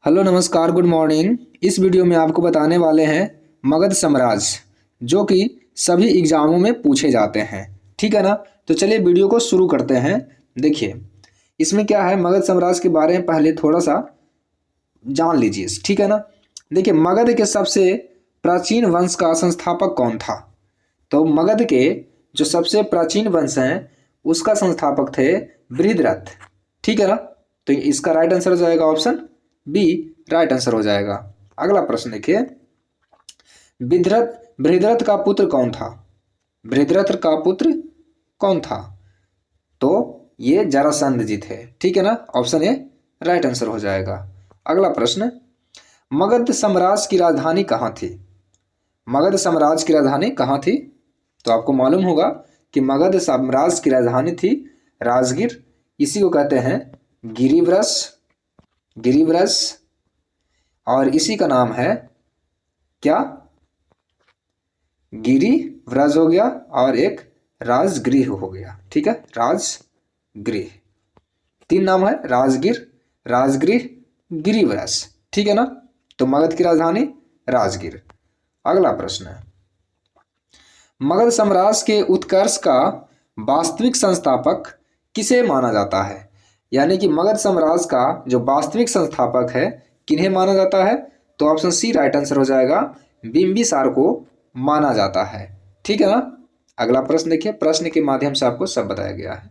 Hello नमस्कार good morning. इस video में आपको बताने वाले हैं मगध साम्राज्य, जो कि सभी एग्जामों में पूछे जाते हैं। ठीक है ना। तो चलिए वीडियो को शुरू करते हैं। देखिए इसमें क्या है, मगध साम्राज्य के बारे में पहले थोड़ा सा जान लीजिए। ठीक है ना। देखिए मगध के सबसे प्राचीन वंश का संस्थापक कौन था। तो मगध के जो सबसे प्राचीन वंश हैं उसका संस्थापक थे बृहद्रथ। ठीक है ना। तो इसका राइट आंसर हो जाएगा ऑप्शन बी, राइट आंसर हो जाएगा। अगला प्रश्न देखिए, बृहद्रथ बृहद्रथ का पुत्र कौन था। बृहद्रथ का पुत्र कौन था। तो ये जरासंध जी थे। ठीक है ना। ऑप्शन ए राइट आंसर हो जाएगा। अगला प्रश्न, मगध साम्राज्य की राजधानी कहाँ थी। मगध साम्राज्य की राजधानी कहाँ थी। तो आपको मालूम होगा कि मगध साम्राज्य की राजधानी थी राजगीर। इसी को कहते हैं गिरिव्रज। गिरिव्रज। और इसी का नाम है क्या, गिरिव्रज हो गया और एक राजगृह हो गया। ठीक है, राजगृह। तीन नाम है, राजगीर, राजगृह, गिरिव्रज। ठीक है ना। तो मगध की राजधानी राजगीर। अगला प्रश्न है, मगध साम्राज्य के उत्कर्ष का वास्तविक संस्थापक किसे माना जाता है। यानी कि मगध साम्राज्य का जो वास्तविक संस्थापक है किन्हें माना जाता है। तो ऑप्शन सी राइट आंसर हो जाएगा, बिंबिसार को माना जाता है। ठीक है ना। अगला प्रश्न देखिए, प्रश्न के माध्यम से आपको सब बताया गया है।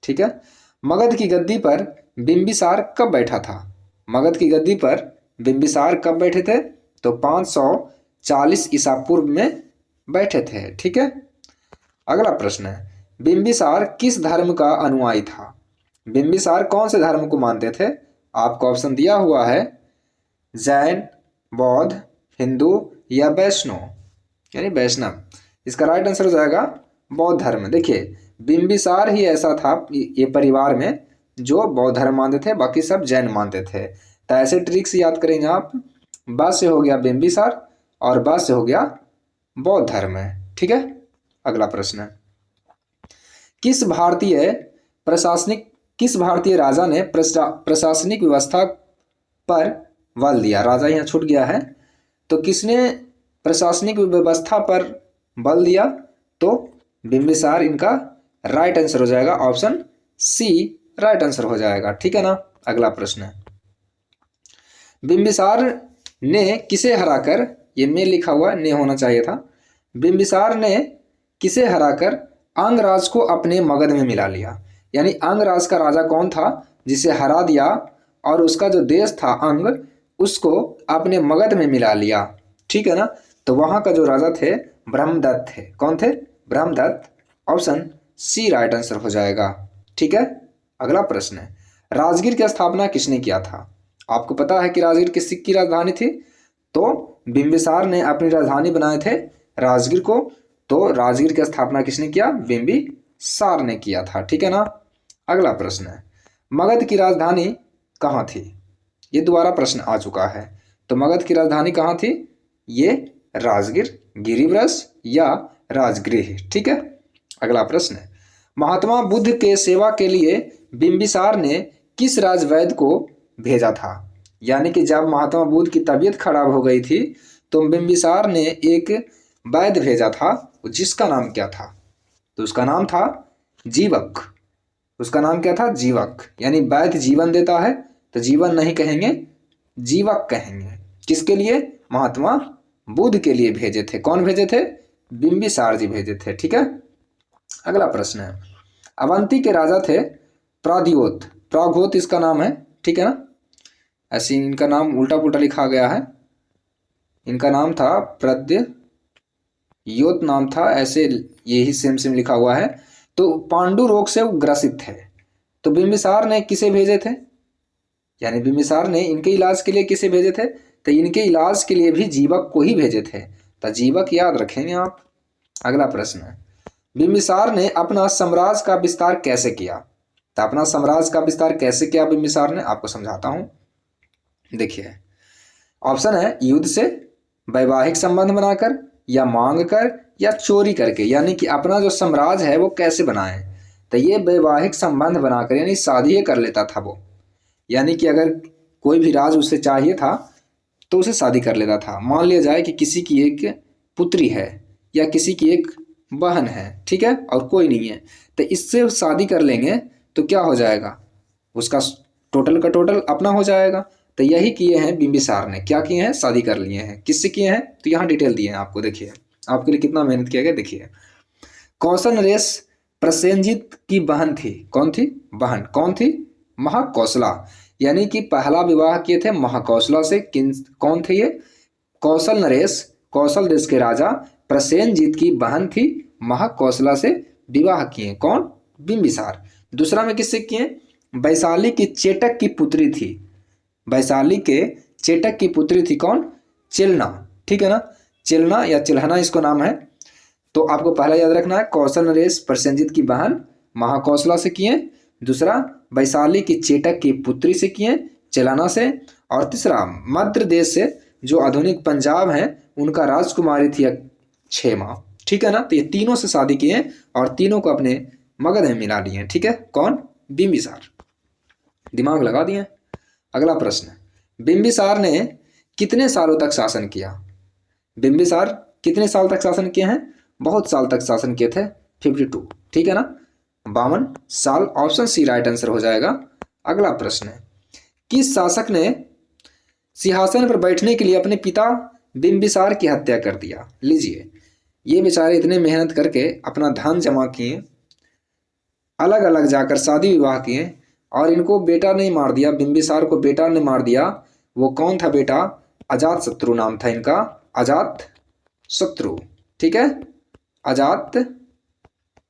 ठीक है, मगध की गद्दी पर बिंबिसार कब बैठा था। मगध की गद्दी पर बिंबिसार कब बैठे थे। तो 540 ईसा पूर्व में बैठे थे। ठीक है। अगला प्रश्न है, बिंबिसार किस धर्म का अनुयायी था। बिंबिसार कौन से धर्म को मानते थे। आपको ऑप्शन दिया हुआ है, जैन, बौद्ध, हिंदू या वैष्णव, यानी वैष्णव। इसका राइट आंसर हो जाएगा बौद्ध धर्म। देखिए बिंबिसार ही ऐसा था ये परिवार में जो बौद्ध धर्म मानते थे, बाकी सब जैन मानते थे। तो ऐसे ट्रिक्स याद करेंगे आप। ब से हो गया बिंबिसार और ब से हो गया बौद्ध धर्म है। ठीक है। अगला प्रश्न है, किस भारतीय राजा ने प्रशासनिक व्यवस्था पर बल दिया। राजा यहाँ छूट गया है। तो किसने प्रशासनिक व्यवस्था पर बल दिया। तो बिंबिसार इनका राइट आंसर हो जाएगा। ऑप्शन सी राइट आंसर हो जाएगा। ठीक है ना। अगला प्रश्न है, बिंबिसार ने किसे हराकर, ये में लिखा हुआ ने होना चाहिए था, बिंबिसार ने किसे हराकर अंगराज को अपने मगध में मिला लिया। यानी अंगराज का राजा कौन था जिसे हरा दिया और उसका जो देश था अंग उसको अपने मगध में मिला लिया। ठीक है ना। तो वहां का जो राजा थे ब्रह्मदत्त थे। कौन थे, Brahmadatt. Option C right answer हो जाएगा। ठीक है। अगला प्रश्न है, राजगीर की स्थापना किसने किया था। आपको पता है कि राजगीर किसकी राजधानी थी। तो बिंबिसार ने अपनी राजधानी बनाए थे राजगीर को। तो राजगीर की स्थापना किसने किया, बिंबिसार ने किया था। ठीक है ना। अगला प्रश्न है, मगध की राजधानी कहाँ थी। ये दोबारा प्रश्न आ चुका है। तो मगध की राजधानी कहाँ थी, ये राजगीर, गिरिव्रज या राजगृह। ठीक है। अगला प्रश्न है, महात्मा बुद्ध के सेवा के लिए बिंबिसार ने किस राजवैद्य को भेजा था। यानी कि जब महात्मा बुद्ध की तबीयत खराब हो गई थी तो बिंबिसार ने एक वैद्य भेजा था, जिसका नाम क्या था। तो उसका नाम था जीवक। उसका नाम क्या था, जीवक। यानी वैद्य जीवन देता है तो जीवन नहीं कहेंगे, जीवक कहेंगे। किसके लिए, महात्मा बुद्ध के लिए भेजे थे। कौन भेजे थे, बिंबिसार जी भेजे थे। ठीक है। अगला प्रश्न है, अवंती के राजा थे प्राग्योत। प्राग्योत इसका नाम है। ठीक है ना। ऐसे इनका नाम उल्टा पुल्टा लिखा गया है। इनका नाम था प्रद्योत नाम था, ऐसे यही सेम सेम लिखा हुआ है। तो पांडु रोग से वो ग्रसित थे। तो बिंबिसार ने किसे भेजे थे, यानी बिंबिसार ने इनके इलाज के लिए किसे भेजे थे। तो इनके इलाज के लिए भी जीवक को ही भेजे थे। तो जीवक याद रखेंगे आप। अगला प्रश्न है, बिंबिसार ने अपना साम्राज्य का विस्तार कैसे किया। तो अपना साम्राज्य का विस्तार कैसे किया बिंबिसार ने, आपको समझाता हूं। देखिए ऑप्शन है, युद्ध से, वैवाहिक संबंध बनाकर, या मांग कर, या चोरी करके। यानी कि अपना जो साम्राज्य है वो कैसे बनाए। तो ये वैवाहिक संबंध बनाकर, यानी शादी कर लेता था वो। यानी कि अगर कोई भी राज उसे चाहिए था तो उसे शादी कर लेता था। मान लिया जाए कि किसी की एक पुत्री है या किसी की एक बहन है, ठीक है, और कोई नहीं है, तो इससे शादी कर लेंगे तो क्या हो जाएगा, उसका टोटल का टोटल अपना हो जाएगा। तो यही किए हैं बिंबिसार ने, क्या किए हैं, शादी कर लिए हैं। किससे किए हैं, तो यहाँ डिटेल दिए हैं आपको, देखिए आपके लिए कितना मेहनत किया गया। देखिए, कौशल नरेश प्रसेनजीत की बहन थी। कौन थी, बहन। कौन थी, महाकौशला। यानी कि पहला विवाह किए थे महाकौशला से। कौन थे ये, कौशल नरेश, कौशल देश के राजा प्रसेनजीत की बहन थी महाकौशला से विवाह किए। कौन, बिंबिसार। दूसरा में किससे किए, वैशाली की चेटक की पुत्री थी। वैशाली के चेटक की पुत्री थी कौन, चिलना, ठीक है ना, चिलना या चिल्हना इसको नाम है। तो आपको पहला याद रखना है, कौशल नरेश प्रसेनजीत की बहन महाकौशला से किए। दूसरा, वैशाली की चेटक की पुत्री से किए, चिलाना से। और तीसरा, मध्य देश से जो आधुनिक पंजाब है उनका राजकुमारी थी क्षेमा, ठीक है ना। तो ये तीनों से शादी किए और तीनों को अपने मगध में मिला लिए, ठीक है। कौन, बिंबिसार। दिमाग लगा दिए। अगला प्रश्न, बिंबिसार ने कितने सालों तक शासन किया। बिंबिसार कितने साल तक शासन किए हैं, बहुत साल तक शासन किए थे, 52, ठीक है ना, 52 साल। ऑप्शन सी राइट आंसर हो जाएगा। अगला प्रश्न है, किस शासक ने सिंहासन पर बैठने के लिए अपने पिता बिंबिसार की हत्या कर दिया। लीजिए, ये बेचारे इतने मेहनत करके अपना धन जमा किए, अलग अलग जाकर शादी विवाह किए और इनको बेटा ने मार दिया, बिंबिसार को बेटा ने मार दिया। वो कौन था बेटा, अजात शत्रु नाम था इनका, अजात शत्रु, ठीक है, अजात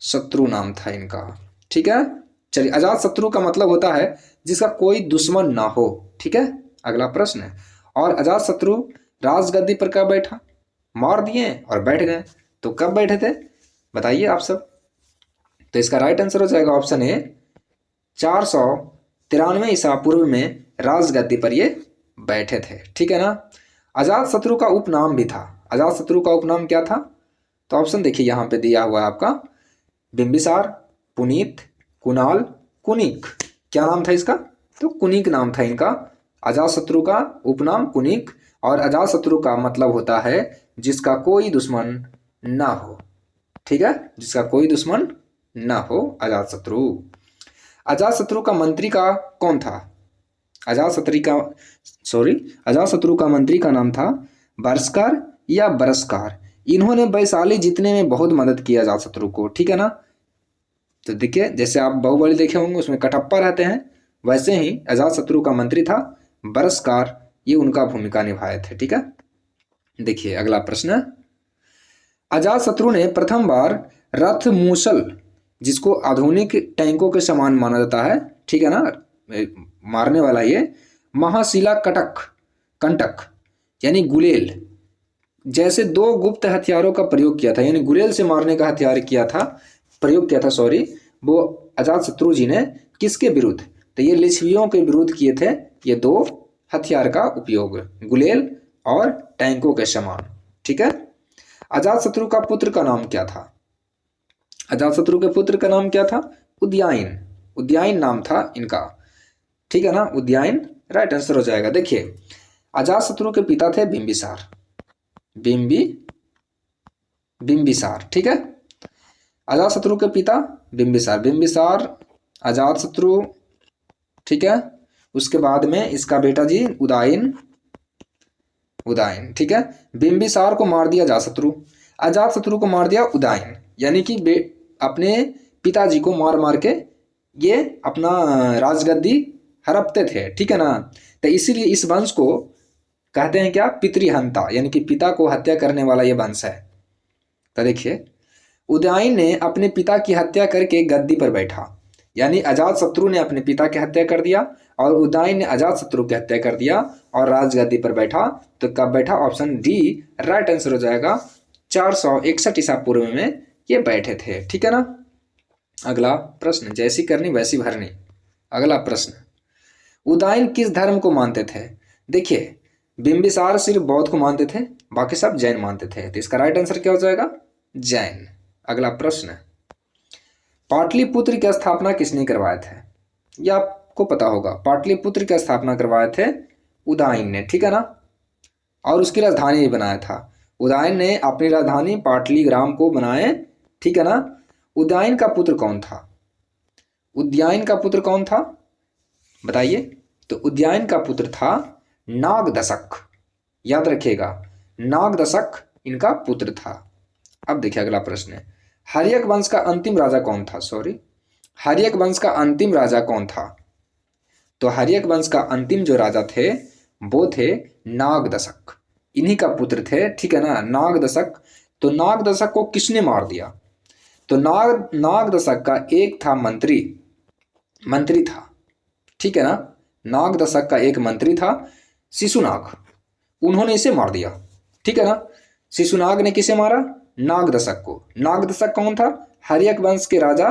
शत्रु नाम था इनका, ठीक है। चलिए, अजात शत्रु का मतलब होता है जिसका कोई दुश्मन ना हो, ठीक है। अगला प्रश्न है, और अजात शत्रु राजगद्दी पर कब बैठा, मार दिए और बैठ गए, तो कब बैठे थे बताइए आप सब। तो इसका राइट आंसर हो जाएगा ऑप्शन ए, 493 ईसा पूर्व में राजगद्दी पर ये बैठे थे, ठीक है ना। अजात शत्रु का उपनाम भी था। अजात शत्रु का उपनाम क्या था, तो ऑप्शन देखिए यहाँ पे दिया हुआ है आपका, बिंबिसार, पुनीत, कुणाल, कुनिक। क्या नाम था इसका, तो कुनिक नाम था इनका। अजात शत्रु का उपनाम कुनिक, और अजात शत्रु का मतलब होता है जिसका कोई दुश्मन ना हो, ठीक है, जिसका कोई दुश्मन ना हो, अजात शत्रु। अजात शत्रु का मंत्री का कौन था, अजात शत्रु का मंत्री का नाम था बरस्कार या बरस्कार। इन्होंने वैशाली जीतने में बहुत मदद की अजात शत्रु को, ठीक है ना। तो देखिए, जैसे आप बाहुबली देखे होंगे उसमें कटप्पा रहते हैं, वैसे ही अजात शत्रु का मंत्री था बरस्कार, ये उनका भूमिका निभाए थे, ठीक है। देखिए अगला प्रश्न, अजात शत्रु ने प्रथम बार रथ मूसल, जिसको आधुनिक टैंकों के समान माना जाता है, ठीक है ना, मारने वाला ये, महाशिला कंटक यानी गुलेल जैसे 2 गुप्त हथियारों का प्रयोग किया था, यानी गुलेल से मारने का हथियार प्रयोग किया था, वो अजात शत्रु जी ने किसके विरुद्ध, तो ये लिच्छवियों के विरुद्ध किए थे ये 2 हथियार का उपयोग, गुलेल और टैंकों के समान, ठीक है। अजात शत्रु का पुत्र का नाम क्या था, अजात शत्रु के पुत्र का नाम क्या था, उदयायन, उदयायन नाम था इनका, ठीक है ना, उदयायन राइट आंसर हो जाएगा। देखिए, अजात शत्रु के पिता थे बिंबिसार, बिंबिसार, ठीक है, अजात शत्रु के पिता बिंबिसार, अजात शत्रु, ठीक है। उसके बाद में इसका बेटा जी उदयन, ठीक है। बिंबिसार को मार दिया अजात शत्रु को मार दिया उदयन, यानी कि अपने पिताजी को मार मार के ये अपना राजगद्दी हड़पते थे, ठीक है ना। तो इसीलिए इस वंश को कहते हैं क्या, पितृहंता, यानी कि पिता को हत्या करने वाला ये वंश है। तो देखिए, उदयन ने अपने पिता की हत्या करके गद्दी पर बैठा, यानी अजात शत्रु ने अपने पिता की हत्या कर दिया और उदयन ने अजात शत्रु की हत्या कर दिया और राजगद्दी पर बैठा। तो कब बैठा, ऑप्शन डी राइट आंसर हो जाएगा, 461 ईसा पूर्व में ये बैठे थे, ठीक है ना। अगला प्रश्न, जैसी करनी वैसी भरनी। अगला प्रश्न, उदयन किस धर्म को मानते थे। देखिए, बिंबिसार सिर्फ बौद्ध को मानते थे, बाकी सब जैन मानते थे, तो इसका राइट आंसर क्या हो जाएगा, जैन। अगला प्रश्न, पाटलिपुत्र की स्थापना किसने करवाए थे, यह आपको पता होगा। पाटलिपुत्र की स्थापना करवाए थे उदयन ने, ठीक है ना। और उसकी राजधानी भी बनाया था। उदयन ने अपनी राजधानी पाटलीग्राम को बनाए, ठीक है ना। उदयन का पुत्र कौन था? उदयन का पुत्र कौन था बताइए? तो उदयन का पुत्र था नागदशक, याद रखिएगा, नागदशक इनका पुत्र था। अब देखिए अगला प्रश्न है, हर्यक वंश का अंतिम राजा कौन था? हर्यक वंश का अंतिम राजा कौन था? तो हर्यक वंश का अंतिम जो राजा थे वो थे नागदशक, इन्हीं का पुत्र थे, ठीक है ना, नागदशक। तो नागदशक को किसने मार दिया? तो नागदशक का एक था मंत्री था, ठीक है ना। नागदशक का एक मंत्री था शिशुनाग, उन्होंने इसे मार दिया, ठीक है ना। शिशुनाग ने किसे मारा? नागदशक को। नागदशक कौन था? हर्यक वंश के राजा,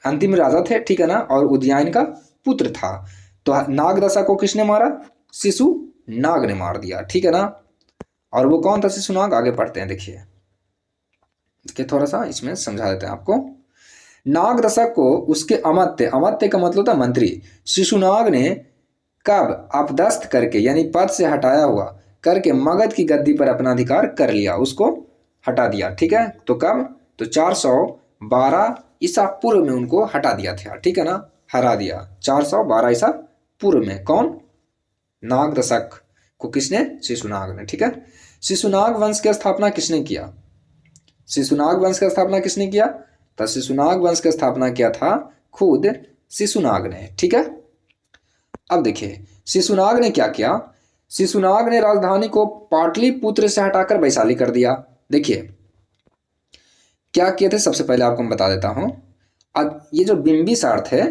अंतिम राजा थे, ठीक है ना, और उदयन का पुत्र था। तो नागदशक को किसने मारा? शिशुनाग ने मार दिया, ठीक है ना। और वो कौन था शिशुनाग? आगे पढ़ते हैं, देखिए थोड़ा सा इसमें समझा देते हैं आपको। नागदशक को उसके अमात्य का मतलब था मंत्री, शिशुनाग ने कब अपदस्थ करके यानी पद से हटाया हुआ करके मगध की गद्दी पर अपना अधिकार कर लिया, उसको हटा दिया, ठीक है। तो कब? तो 412 ईसा पूर्व में उनको हटा दिया था, ठीक है ना, हरा दिया 412 ईसा पूर्व में। कौन? नागदशक को किसने? शिशुनाग ने, ठीक है। शिशुनाग वंश की स्थापना किसने किया? शिशुनाग वंश की स्थापना किसने किया? तो शिशुनाग वंश की स्थापना किया था खुद शिशुनाग ने, ठीक है। अब देखिए शिशुनाग ने क्या किया। शिशुनाग ने राजधानी को पाटलिपुत्र से हटाकर वैशाली कर दिया। देखिए क्या किए थे, सबसे पहले आपको मैं बता देता हूं। अब ये जो बिंबिसार थे,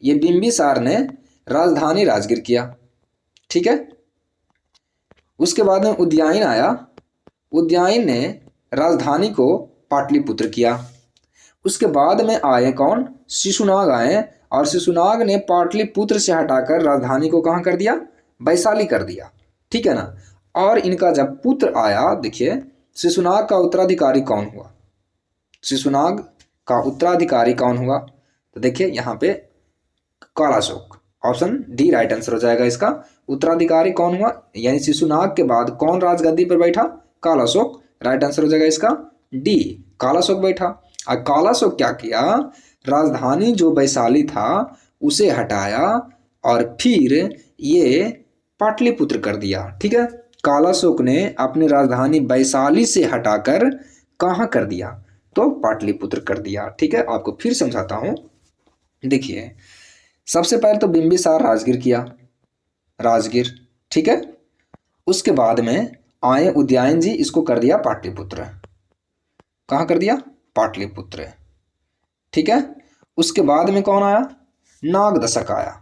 ये बिंबिसार ने राजधानी राजगीर किया, ठीक है। उसके बाद में उदयन आया, उदयन ने राजधानी को पाटलिपुत्र किया। उसके बाद में आए कौन? शिशुनाग आए, और शिशुनाग ने पाटलिपुत्र से हटाकर राजधानी को कहाँ कर दिया? वैशाली कर दिया, ठीक है ना। और इनका जब पुत्र आया, देखिए शिशुनाग का उत्तराधिकारी कौन हुआ? शिशुनाग का उत्तराधिकारी कौन हुआ? तो देखिए यहाँ पे Kalashoka, option D right answer हो जाएगा इसका। उत्तराधिकारी कौन हुआ? यानी शिशुनाग के बाद कौन राजगद्दी पर बैठा? कालाशोक, राइट आंसर हो जाएगा इसका डी, कालाशोक बैठा। और कालाशोक क्या किया? राजधानी जो वैशाली था उसे हटाया और फिर ये पाटलिपुत्र कर दिया, ठीक है। कालाशोक ने अपनी राजधानी वैशाली से हटाकर कहाँ कर दिया? तो पाटलिपुत्र कर दिया, ठीक है। आपको फिर समझाता हूं, देखिए सबसे पहले तो बिंबिसार राजगीर किया, राजगीर, ठीक है। उसके बाद में आए उदयन जी, इसको कर दिया पाटलिपुत्र। कहाँ कर दिया? पाटलिपुत्र, ठीक है। उसके बाद में कौन आया? नागदशक आया।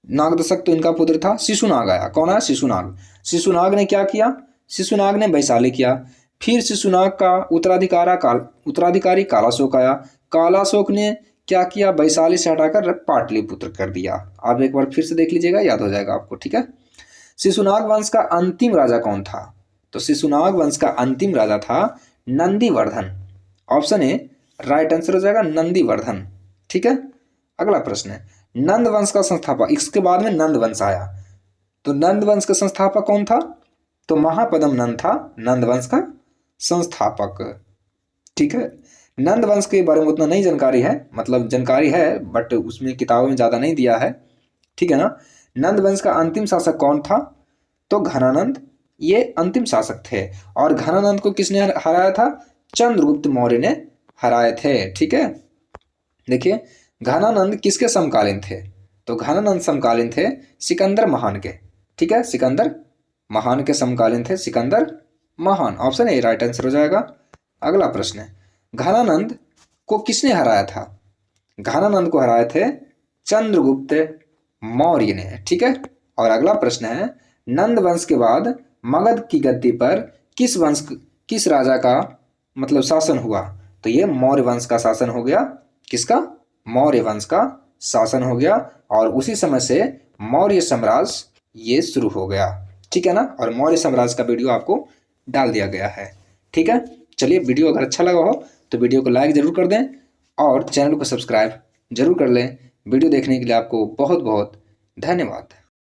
नागदशक तो इनका पुत्र था। शिशुनाग आया। कौन आया? शिशुनाग। शिशुनाग ने क्या किया? शिशुनाग ने वैशाली किया। फिर शिशुनाग का उत्तराधिकारी कालाशोक आया। कालाशोक ने क्या किया? वैशाली से हटाकर पाटलिपुत्र कर दिया। आप एक बार फिर से देख लीजिएगा, याद हो जाएगा आपको, ठीक है। शिशुनाग वंश का अंतिम राजा कौन था? तो शिशुनाग वंश का अंतिम राजा था Nandivardhan, option A right answer हो जाएगा नंदीवर्धन, ठीक है। अगला प्रश्न है, नंद वंश का संस्थापक, इसके बाद में नंद वंश आया, तो नंद वंश का संस्थापक कौन था? तो महापदम नंद था नंद वंश का संस्थापक, ठीक है। नंद वंश के बारे में उतना नहीं जानकारी है, मतलब जानकारी है बट उसमें किताबों में ज़्यादा नहीं दिया है, ठीक है ना। नंद वंश का अंतिम शासक कौन था? तो घनानंद, ये अंतिम शासक थे। और घनानंद को किसने हराया था? चंद्रगुप्त मौर्य ने हराए थे, ठीक है। देखिए घनानंद किसके समकालीन थे? तो घनानंद समकालीन थे सिकंदर महान के, ठीक है। सिकंदर महान के समकालीन थे, सिकंदर महान, ऑप्शन ए राइट आंसर हो जाएगा। अगला प्रश्न है, घनानंद को किसने हराया था? घनानंद को हराए थे चंद्रगुप्त मौर्य ने, ठीक है। और अगला प्रश्न है, नंद वंश के बाद मगध की गद्दी पर किस राजा का मतलब शासन हुआ? तो ये मौर्य वंश का शासन हो गया। किसका? मौर्य वंश का शासन हो गया। और उसी समय से मौर्य साम्राज्य ये शुरू हो गया, ठीक है ना। और मौर्य साम्राज्य का वीडियो आपको डाल दिया गया है, ठीक है। चलिए वीडियो अगर अच्छा लगा हो तो वीडियो को लाइक ज़रूर कर दें और चैनल को सब्सक्राइब जरूर कर लें। वीडियो देखने के लिए आपको बहुत बहुत धन्यवाद।